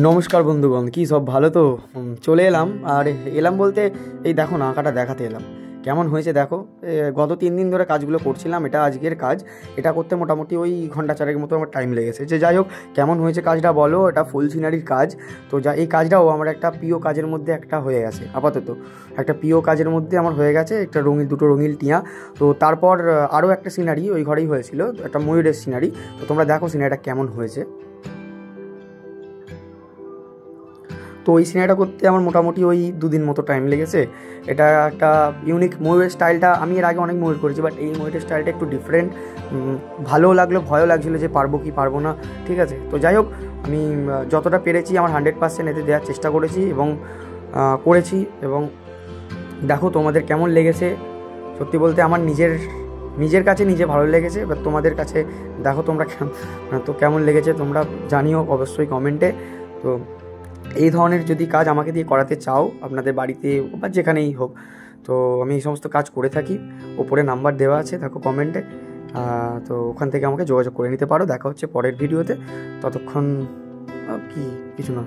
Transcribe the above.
নমস্কার বন্ধুগণ, কি সব ভালো তো? চলে এলাম। আর এলাম বলতে এই দেখো না, আঁকাটা দেখাতে এলাম। কেমন হয়েছে দেখো। গত 3 দিন ধরে কাজগুলো করছিলাম, এটা আজকের কাজ। এটা করতে মোটামুটি ওই ঘন্টা চারেক মতো আমার টাইম লেগেছে। যে যাই হোক, কেমন হয়েছে কাজটা বলো। এটা ফুল সিনারির কাজ। তো এই কাজটাও আমার একটা প্রিয় কাজের মধ্যে একটা হয়ে গেছে। আপাতত একটা প্রিয় কাজের মধ্যে আমার হয়ে গেছে, একটা দুটো রঙিন টিয়া। তো তারপর আরও একটা সিনারি ওই ঘরেই হয়েছিল, একটা ময়ূরের সিনারি। তো তোমরা দেখো সিনারিটা কেমন হয়েছে। তো ওই সিনেমাটা করতে আমার মোটামুটি ওই 2 দিন মতো টাইম লেগেছে। এটা একটা ইউনিক ময়ূরের স্টাইলটা, আমি এর আগে অনেক ময়ূর করেছি, বাট এই ময়ূরের স্টাইলটা একটু ডিফারেন্ট। ভালোও লাগলো, ভয়ও লাগছিলো যে পারবো কি পারবো না। ঠিক আছে, তো যাই হোক, আমি যতটা পেরেছি আমার 100% এতে দেওয়ার চেষ্টা করেছি এবং করেছি। এবং দেখো তোমাদের কেমন লেগেছে। সত্যি বলতে আমার নিজের কাছে নিজে ভালো লেগেছে, বা তোমাদের কাছে দেখো তোমরা তো কেমন লেগেছে তোমরা জানিও অবশ্যই কমেন্টে। তো এই ধরনের যদি কাজ আমাকে দিয়ে করাতে চাও আপনাদের বাড়িতে বা যেখানেই হোক, তো আমি এই সমস্ত কাজ করে থাকি। ওপরে নাম্বার দেওয়া আছে, দেখো কমেন্টে। তো ওখান থেকে আমাকে যোগাযোগ করে নিতে পারো। দেখা হচ্ছে পরের ভিডিওতে। ততক্ষণ কি কিছু না।